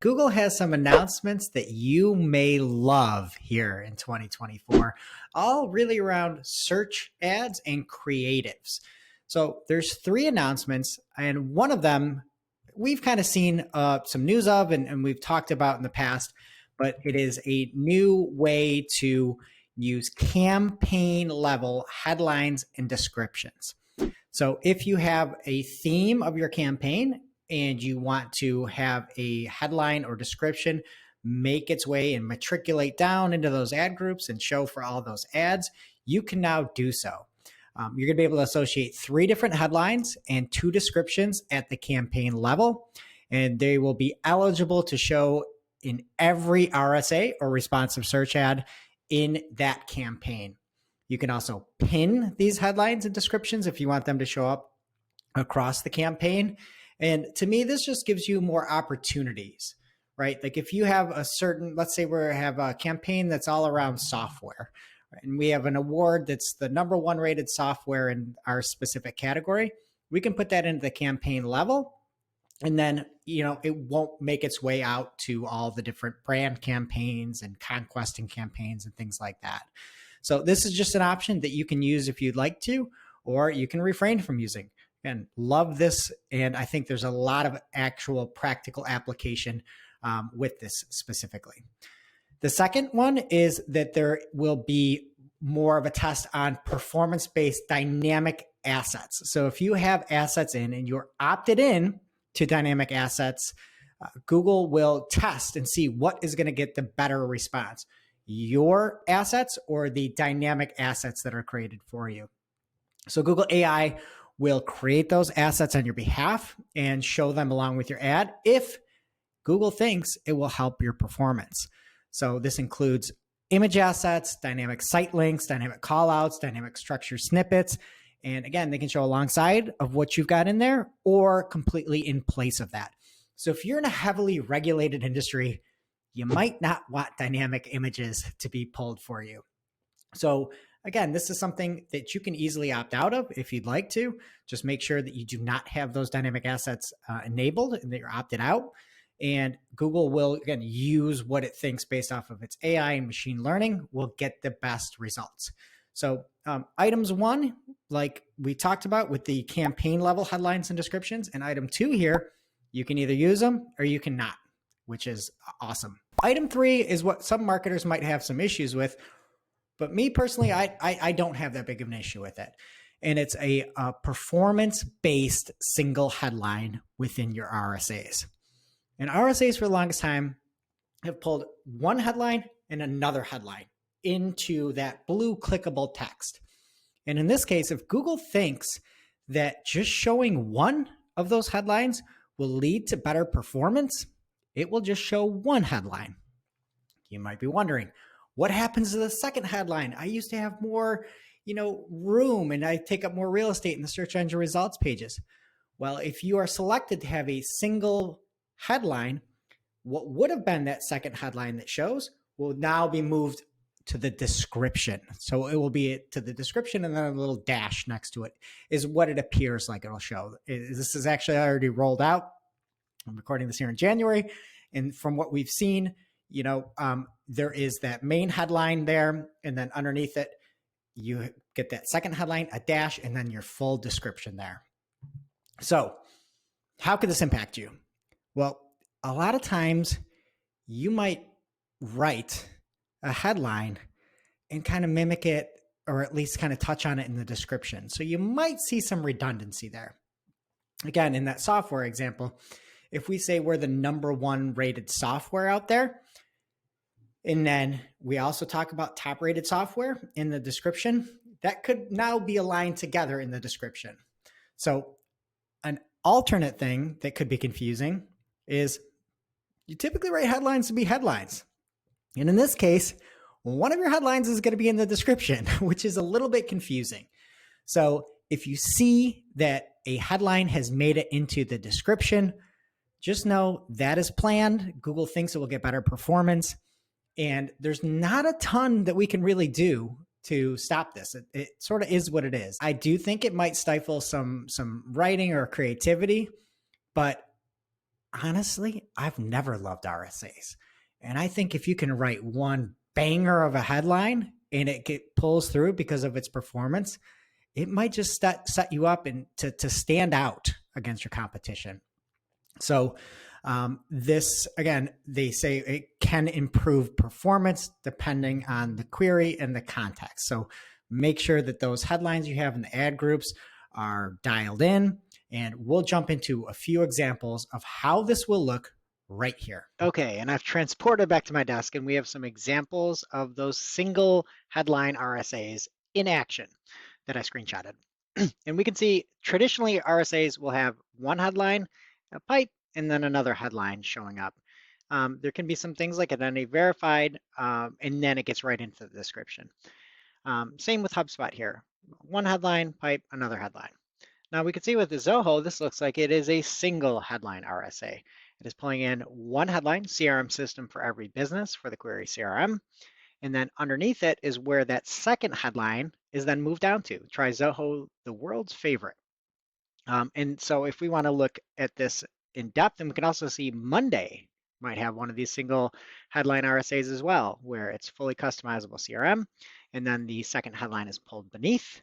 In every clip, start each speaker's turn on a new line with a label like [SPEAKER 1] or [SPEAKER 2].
[SPEAKER 1] Google has some announcements that you may love here in 2024, all really around search ads and creatives. So there's three announcements, and one of them we've kind of seen some news of and we've talked about in the past, but it is a new way to use campaign level headlines and descriptions. So if you have a theme of your campaign and you want to have a headline or description make its way and matriculate down into those ad groups and show for all those ads, you can now do so. You're going to be able to associate 3 different headlines and 2 descriptions at the campaign level, and they will be eligible to show in every RSA or responsive search ad in that campaign. You can also pin these headlines and descriptions if you want them to show up across the campaign. And to me, this just gives you more opportunities, right? Like if you have a certain, let's say we have a campaign that's all around software, right? And we have an award that's the #1 rated software in our specific category. We can put that into the campaign level, and then, it won't make its way out to all the different brand campaigns and conquesting campaigns and things like that. So this is just an option that you can use if you'd like to, or you can refrain from using. And love this. And I think there's a lot of actual practical application with this specifically. The second one is that there will be more of a test on performance-based dynamic assets. So if you have assets in and you're opted in to dynamic assets, Google will test and see what is going to get the better response, your assets or the dynamic assets that are created for you. So Google AI will create those assets on your behalf and show them along with your ad if Google thinks it will help your performance. So this includes image assets, dynamic site links, dynamic callouts, dynamic structured snippets. And again, they can show alongside of what you've got in there or completely in place of that. So if you're in a heavily regulated industry, you might not want dynamic images to be pulled for you. So again, this is something that you can easily opt out of if you'd like to. Just make sure that you do not have those dynamic assets enabled and that you're opted out. And Google will, again, use what it thinks based off of its AI and machine learning will get the best results. So items 1, like we talked about with the campaign level headlines and descriptions, and item 2 here, you can either use them or you cannot, which is awesome. Item 3 is what some marketers might have some issues with, but me personally, I don't have that big of an issue with it. And it's a performance-based single headline within your RSAs. And RSAs for the longest time have pulled one headline and another headline into that blue clickable text. And in this case, if Google thinks that just showing one of those headlines will lead to better performance, it will just show one headline. You might be wondering, what happens to the second headline? I used to have more, room and I take up more real estate in the search engine results pages. Well, if you are selected to have a single headline, what would have been that second headline that shows will now be moved to the description. So it will be to the description and then a little dash next to it is what it appears like it'll show. This is actually already rolled out. I'm recording this here in January. And from what we've seen, there is that main headline there. And then underneath it, you get that second headline, a dash, and then your full description there. So how could this impact you? Well, a lot of times you might write a headline and kind of mimic it or at least kind of touch on it in the description. So you might see some redundancy there. Again, in that software example, if we say we're the #1 rated software out there, and then we also talk about top rated software in the description, that could now be aligned together in the description. So an alternate thing that could be confusing is you typically write headlines to be headlines. And in this case, one of your headlines is going to be in the description, which is a little bit confusing. So if you see that a headline has made it into the description, just know that is planned. Google thinks it will get better performance. And there's not a ton that we can really do to stop this. It sort of is what it is. I do think it might stifle some writing or creativity, but Honestly, I've never loved RSAs. And I think if you can write one banger of a headline and pulls through because of its performance, it might just set you up and to stand out against your competition. So this, again, they say it can improve performance depending on the query and the context. So make sure that those headlines you have in the ad groups are dialed in. And we'll jump into a few examples of how this will look right here.
[SPEAKER 2] Okay, and I've transported back to my desk, and we have some examples of those single headline RSAs in action that I screenshotted. And we can see traditionally RSAs will have one headline, a pipe, and then another headline showing up. There can be some things like identity verified, and then it gets right into the description. Same with HubSpot here. One headline, pipe, another headline. Now we can see with the Zoho, this looks like it is a single headline RSA. It is pulling in one headline, CRM system for every business for the query CRM. And then underneath it is where that second headline is then moved down to. Try Zoho, the world's favorite. And so if we want to look at this in depth, and we can also see Monday might have one of these single headline RSAs as well, where it's fully customizable CRM. And then the second headline is pulled beneath.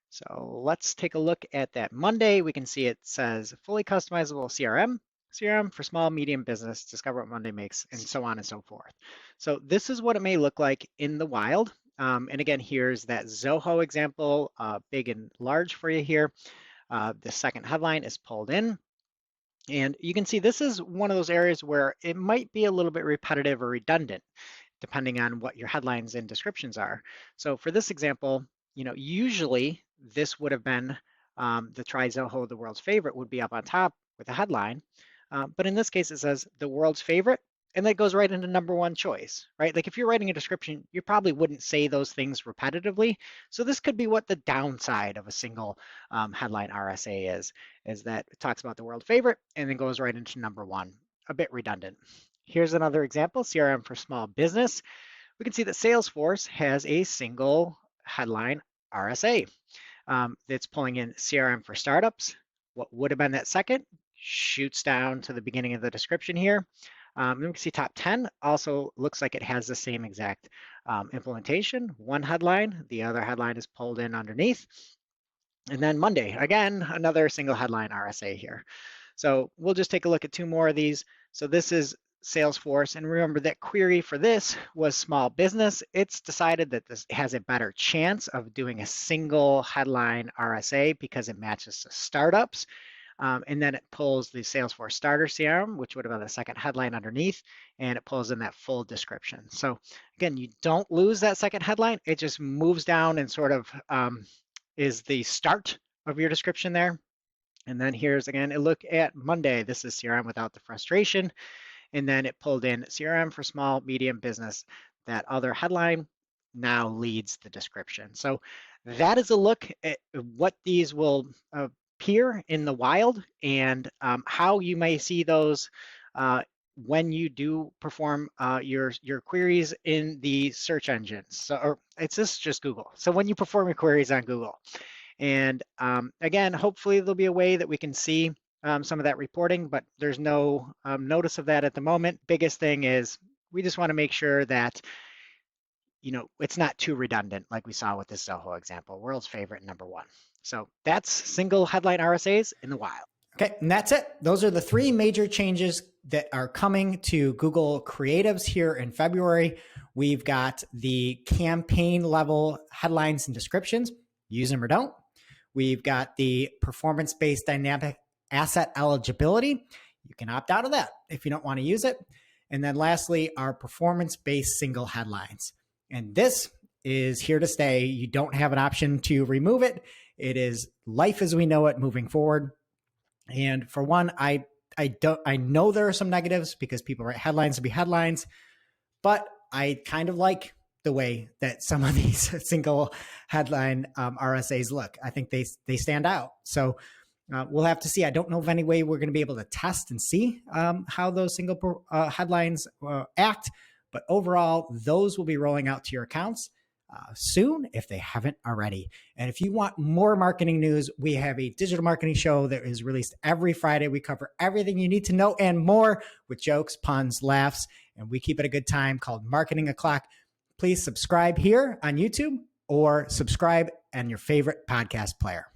[SPEAKER 2] So let's take a look at that Monday. We can see it says fully customizable CRM for small, medium business, discover what Monday makes, and so on and so forth. So this is what it may look like in the wild. And again, here's that Zoho example, big and large for you here. The second headline is pulled in. And you can see this is one of those areas where it might be a little bit repetitive or redundant, depending on what your headlines and descriptions are. So for this example, usually this would have been the Try Zoho, the world's favorite, would be up on top with a headline. But in this case, it says the world's favorite, and that goes right into number one choice, right? Like if you're writing a description, you probably wouldn't say those things repetitively. So this could be what the downside of a single headline RSA is that it talks about the world favorite and then goes right into number one, a bit redundant. Here's another example, CRM for small business. We can see that Salesforce has a single headline RSA that's pulling in CRM for startups. What would have been that second shoots down to the beginning of the description here. Then we can see top 10 also looks like it has the same exact implementation. One headline, the other headline is pulled in underneath. And then Monday, again, another single headline RSA here. So we'll just take a look at two more of these. So this is Salesforce, and remember that query for this was small business. It's decided that this has a better chance of doing a single headline RSA because it matches to startups. And then it pulls the Salesforce Starter CRM, which would have been the second headline underneath, and it pulls in that full description. So again, you don't lose that second headline. It just moves down and sort of is the start of your description there. And then here's, again, a look at Monday. This is CRM without the frustration. And then it pulled in CRM for small, medium business. That other headline now leads the description. So that is a look at what these will appear in the wild and how you may see those when you do perform your queries in the search engines. So, or it's just Google. So when you perform your queries on Google. And again, hopefully there'll be a way that we can see some of that reporting, but there's no notice of that at the moment. Biggest thing is we just want to make sure that it's not too redundant like we saw with this Zoho example, world's favorite number one. So that's single headline RSAs in the wild.
[SPEAKER 1] Okay, and that's it. Those are the three major changes that are coming to Google Creatives here in February. We've got the campaign level headlines and descriptions, use them or don't. We've got the performance-based dynamic asset eligibility. You can opt out of that if you don't want to use it. And then lastly, our performance-based single headlines. And this is here to stay. You don't have an option to remove it. It is life as we know it moving forward. And for one, I know there are some negatives because people write headlines to be headlines, but I kind of like the way that some of these single headline RSAs look. I think they stand out. So we'll have to see. I don't know of any way we're going to be able to test and see how those single headlines act, but overall, those will be rolling out to your accounts soon if they haven't already. And if you want more marketing news, we have a digital marketing show that is released every Friday. We cover everything you need to know and more with jokes, puns, laughs, and we keep it a good time, called Marketing O'Clock. Please subscribe here on YouTube or subscribe on your favorite podcast player.